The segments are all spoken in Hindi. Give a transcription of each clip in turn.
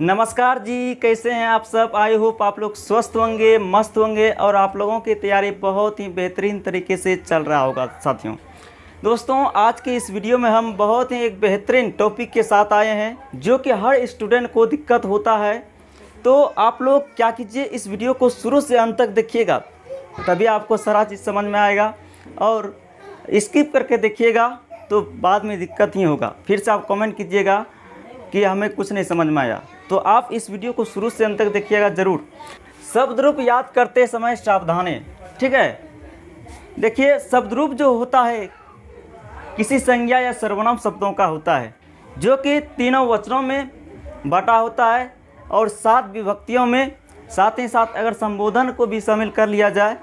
नमस्कार जी, कैसे हैं आप सब। आई होप आप लोग स्वस्थ होंगे, मस्त होंगे और आप लोगों की तैयारी बहुत ही बेहतरीन तरीके से चल रहा होगा। साथियों दोस्तों, आज के इस वीडियो में हम बहुत ही एक बेहतरीन टॉपिक के साथ आए हैं जो कि हर स्टूडेंट को दिक्कत होता है। तो आप लोग क्या कीजिए, इस वीडियो को शुरू से अंत तक देखिएगा, तभी आपको सारा चीज़ समझ में आएगा। और स्किप करके देखिएगा तो बाद में दिक्कत ही होगा, फिर से आप कमेंट कीजिएगा कि हमें कुछ नहीं समझ में आया। तो आप इस वीडियो को शुरू से अंत तक देखिएगा ज़रूर। शब्द रूप याद करते समय सावधानी, ठीक है। देखिए, शब्द रूप जो होता है किसी संज्ञा या सर्वनाम शब्दों का होता है, जो कि तीनों वचनों में बटा होता है और 7 विभक्तियों में। साथ ही साथ अगर संबोधन को भी शामिल कर लिया जाए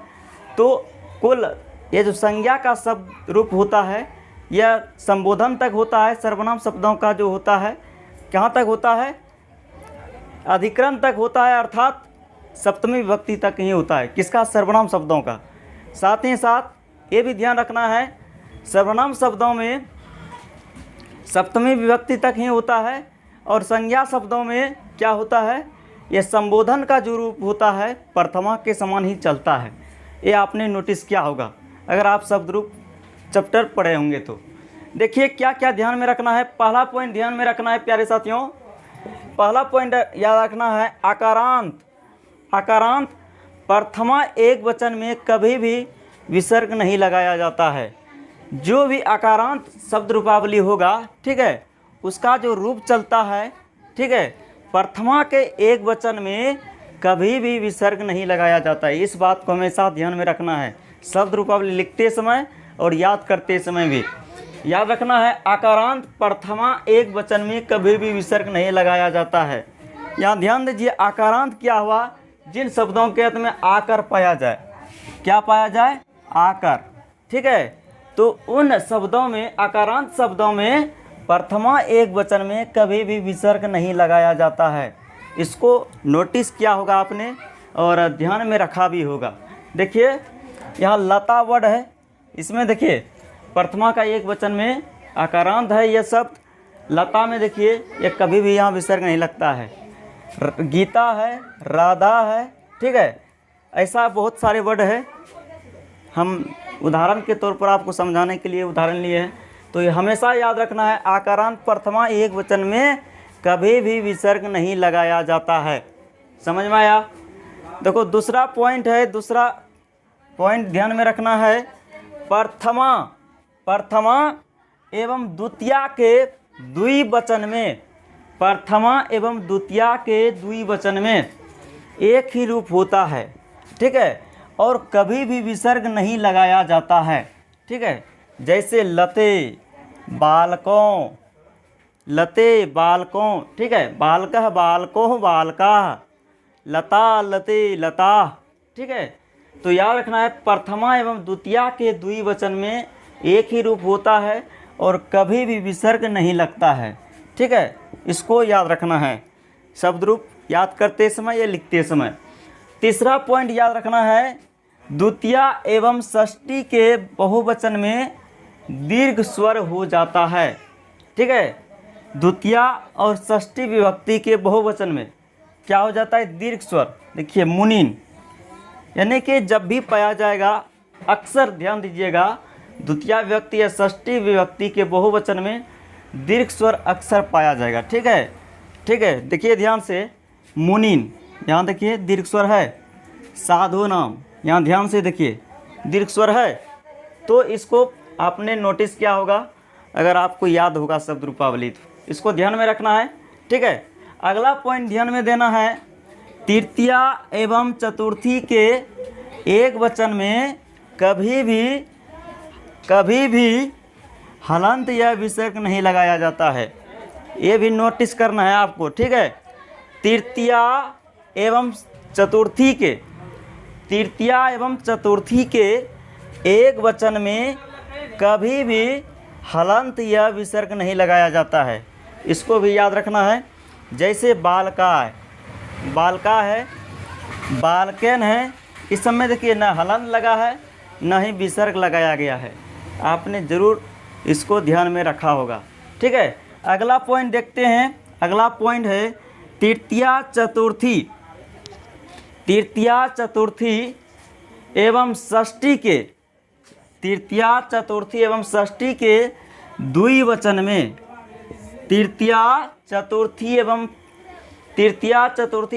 तो कुल ये जो संज्ञा का शब्द रूप होता है यह संबोधन तक होता है। सर्वनाम शब्दों का जो होता है कहाँ तक होता है, अधिकरण तक होता है, अर्थात सप्तमी विभक्ति तक ही होता है। किसका? सर्वनाम शब्दों का। साथ ही साथ ये भी ध्यान रखना है, सर्वनाम शब्दों में सप्तमी विभक्ति तक ही होता है और संज्ञा शब्दों में क्या होता है, यह संबोधन का जो रूप होता है प्रथमा के समान ही चलता है। ये आपने नोटिस किया होगा अगर आप शब्द रूप चैप्टर पढ़े होंगे तो। देखिए क्या क्या ध्यान में रखना है। पहला पॉइंट ध्यान में रखना है प्यारे साथियों, पहला पॉइंट याद रखना है आकारांत। आकारांत प्रथमा एक वचन में कभी भी विसर्ग नहीं लगाया जाता है। जो भी आकारांत शब्द रूपावली होगा, ठीक है, उसका जो रूप चलता है, ठीक है, प्रथमा के एक वचन में कभी भी विसर्ग नहीं लगाया जाता है। इस बात को हमेशा ध्यान में रखना है, शब्द रूपावली लिखते समय और याद करते समय भी याद रखना है। आकारांत प्रथमा एक वचन में कभी भी विसर्ग नहीं लगाया जाता है। यहाँ ध्यान दीजिए, आकारांत क्या हुआ, जिन शब्दों के अंत में आकर पाया जाए। क्या पाया जाए? आकर, ठीक है। तो उन शब्दों में, आकारांत शब्दों में प्रथमा एक वचन में कभी भी विसर्ग नहीं लगाया जाता है। इसको नोटिस किया होगा आपने और ध्यान में रखा भी होगा। देखिए यहाँ लता वर्ड है, इसमें देखिए प्रथमा का एक वचन में आकारांत है यह शब्द। लता में देखिए ये कभी भी यहाँ विसर्ग नहीं लगता है। गीता है, राधा है, ठीक है, ऐसा बहुत सारे वर्ड है। हम उदाहरण के तौर पर आपको समझाने के लिए उदाहरण लिए हैं। तो ये हमेशा याद रखना है, आकारांत प्रथमा एक वचन में कभी भी विसर्ग नहीं लगाया जाता है। समझ में आया? देखो दूसरा पॉइंट है, दूसरा पॉइंट ध्यान में रखना है, प्रथमा एवं द्वितीया के द्विवचन में, प्रथमा एवं द्वितीया के द्विवचन में एक ही रूप होता है, ठीक है, और कभी भी विसर्ग नहीं लगाया जाता है, ठीक है। जैसे लते बालकों, लते बालकों, ठीक है, बालकः बालकों बालकाः, लता लते लता, ठीक है। तो याद रखना है, प्रथमा एवं द्वितीया के द्विवचन में एक ही रूप होता है और कभी भी विसर्ग नहीं लगता है, ठीक है। इसको याद रखना है शब्द रूप याद करते समय या लिखते समय। तीसरा पॉइंट याद रखना है, द्वितीया एवं षष्ठी के बहुवचन में दीर्घ स्वर हो जाता है, ठीक है। द्वितीया और षष्ठी विभक्ति के बहुवचन में क्या हो जाता है? दीर्घ स्वर। देखिए मुनीन, यानी कि जब भी पाया जाएगा, अक्सर ध्यान दीजिएगा, द्वितीया विभक्ति या षष्ठी विभक्ति के बहुवचन में दीर्घ स्वर अक्सर पाया जाएगा, ठीक है, ठीक है। देखिए ध्यान से, मुनीन, यहाँ देखिए दीर्घ स्वर है। साधु नाम, यहाँ ध्यान से देखिए दीर्घ स्वर है। तो इसको आपने नोटिस किया होगा अगर आपको याद होगा शब्द रूपावली, तो इसको ध्यान में रखना है, ठीक है। अगला पॉइंट ध्यान में देना है, तृतीया एवं चतुर्थी के एक वचन में कभी भी हलंत या विसर्ग नहीं लगाया जाता है। ये भी नोटिस करना है आपको, ठीक है। तृतीया एवं चतुर्थी के, तृतीया एवं चतुर्थी के एक वचन में कभी भी हलंत या विसर्ग नहीं लगाया जाता है। इसको भी याद रखना है। जैसे बालका है, बालका है, बालकेन है, इस समय देखिए न हलंत लगा है न ही विसर्ग लगाया गया है। आपने ज़रूर इसको ध्यान में रखा होगा, ठीक है। अगला पॉइंट देखते हैं। अगला पॉइंट है तृतीया चतुर्थी एवं षष्ठी के तृतीया चतुर्थी एवं षष्ठी के द्विवचन में तृतीया चतुर्थी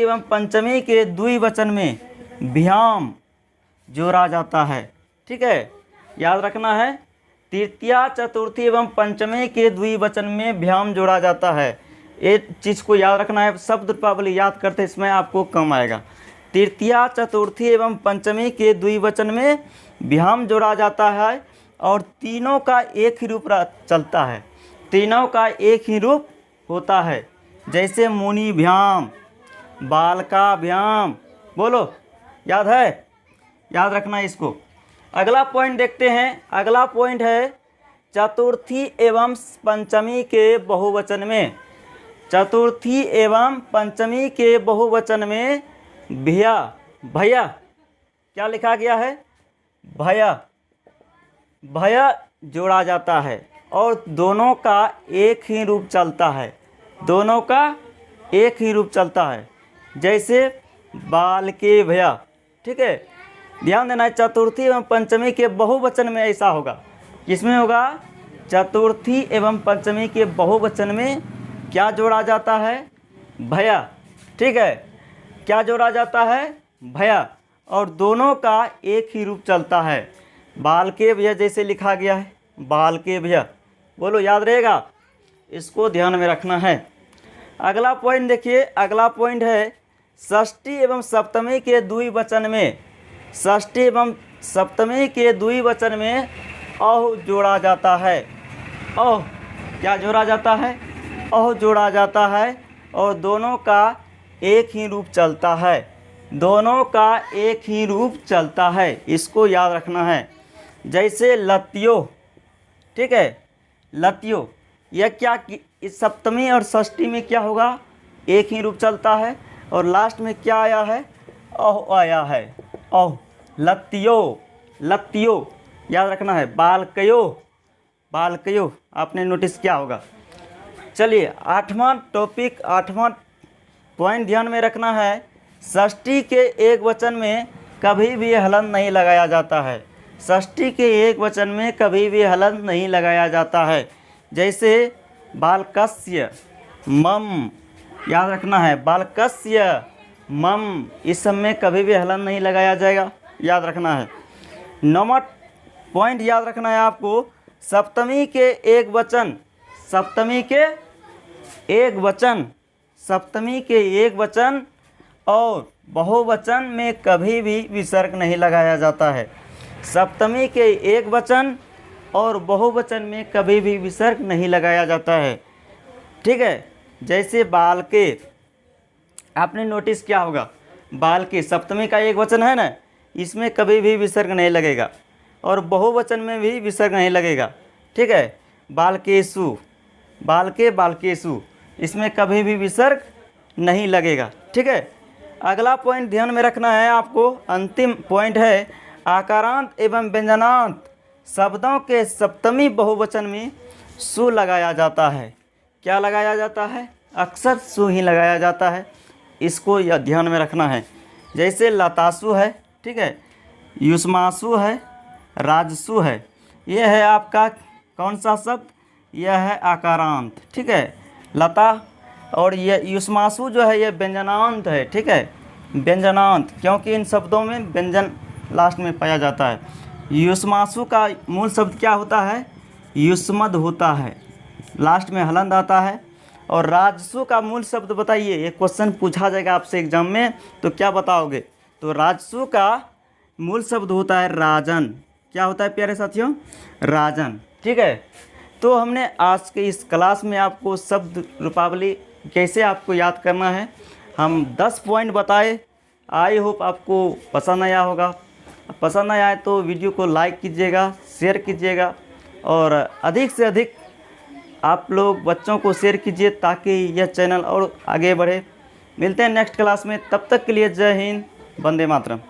एवं पंचमी के द्विवचन में भ्याम जोड़ा जाता है। ठीक है, याद रखना है, तृतीया चतुर्थी एवं पंचमी के द्विवचन में भ्याम जोड़ा जाता है। ये चीज़ को याद रखना है, शब्द रूपावली याद करते इसमें आपको कम आएगा। तृतीया चतुर्थी एवं पंचमी के द्विवचन में भ्याम जोड़ा जाता है और तीनों का एक ही रूप चलता है, तीनों का एक ही रूप होता है। जैसे मुनि भ्याम, बालका भ्याम, बोलो, याद है, याद रखना इसको। अगला पॉइंट देखते हैं। अगला पॉइंट है चतुर्थी एवं पंचमी के बहुवचन में, चतुर्थी एवं पंचमी के बहुवचन में भैया, भैया क्या लिखा गया है, भैया, भैया जोड़ा जाता है और दोनों का एक ही रूप चलता है, दोनों का एक ही रूप चलता है। जैसे बाल के भैया। ठीक है, ध्यान देना है, चतुर्थी एवं पंचमी के बहुवचन में ऐसा होगा। किसमें होगा, चतुर्थी एवं पंचमी के बहुवचन में क्या जोड़ा जाता है, भैया। ठीक है, क्या जोड़ा जाता है, भैया, और दोनों का एक ही रूप चलता है। बाल के भैया जैसे लिखा गया है, बाल के भैया, बोलो, याद रहेगा, इसको ध्यान में रखना है। अगला पॉइंट देखिए, अगला पॉइंट है षष्ठी एवं सप्तमी के द्विवचन में, षष्ठी एवं सप्तमी के द्विवचन में औ जोड़ा जाता है। औ क्या जोड़ा जाता है, औ जोड़ा जाता है और दोनों का एक ही रूप चलता है, दोनों का एक ही रूप चलता है, इसको याद रखना है। जैसे लतियो। ठीक है, लतियो, यह क्या, इस सप्तमी और षष्ठी में क्या होगा, एक ही रूप चलता है और लास्ट में क्या आया है, ओह आया है, ओह, लतियो, लतियो याद रखना है। बालकयो, बालकयो आपने नोटिस किया होगा। चलिए, आठवां टॉपिक, आठवां पॉइंट ध्यान में रखना है, षष्ठी के एक वचन में कभी भी हलन नहीं लगाया जाता है, षष्ठी के एक वचन में कभी भी हलन नहीं लगाया जाता है। जैसे बालकस्य मम, याद रखना है, बालकस्य मम, इस सब में कभी भी हलन नहीं लगाया जाएगा, याद रखना है। नंबर पॉइंट याद रखना है आपको, सप्तमी के एक वचन, सप्तमी के एक वचन, सप्तमी के एक वचन और बहुवचन में कभी भी विसर्ग नहीं लगाया जाता है। सप्तमी के एक वचन और बहुवचन में कभी भी विसर्ग नहीं लगाया जाता है। ठीक है, जैसे बाल के, आपने नोटिस किया होगा, बाल के सप्तमी का एक वचन है ना, इसमें कभी भी विसर्ग नहीं लगेगा और बहुवचन में भी विसर्ग नहीं लगेगा। ठीक है, बालकेशु, बाल के, बालकेशु, इसमें कभी भी विसर्ग नहीं लगेगा। ठीक है, अगला पॉइंट ध्यान में रखना है आपको, अंतिम पॉइंट है आकारांत एवं व्यंजनांत शब्दों के सप्तमी बहुवचन में सु लगाया जाता है। क्या लगाया जाता है, अक्सर सु ही लगाया जाता है, इसको यह ध्यान में रखना है। जैसे लतासु है, ठीक है, युष्मासु है, राजसु है, यह है आपका कौन सा शब्द, यह है आकारांत। ठीक है, लता और यह युष्मासु जो है यह व्यंजनांत है। ठीक है, व्यंजनांत, क्योंकि इन शब्दों में व्यंजन लास्ट में पाया जाता है। युष्मासु का मूल शब्द क्या होता है, युष्मद होता है, लास्ट में हलंत आता है। और राजसु का मूल शब्द बताइए, ये क्वेश्चन पूछा जाएगा आपसे एग्जाम में, तो क्या बताओगे, तो राजसु का मूल शब्द होता है राजन। क्या होता है प्यारे साथियों, राजन। ठीक है, तो हमने आज के इस क्लास में आपको शब्द रूपावली कैसे आपको याद करना है, हम 10 पॉइंट बताए। आई होप आपको पसंद आया होगा। पसंद आया तो वीडियो को लाइक कीजिएगा, शेयर कीजिएगा और अधिक से अधिक आप लोग बच्चों को शेयर कीजिए ताकि यह चैनल और आगे बढ़े। मिलते हैं नेक्स्ट क्लास में, तब तक के लिए जय हिंद, वंदे मातरम।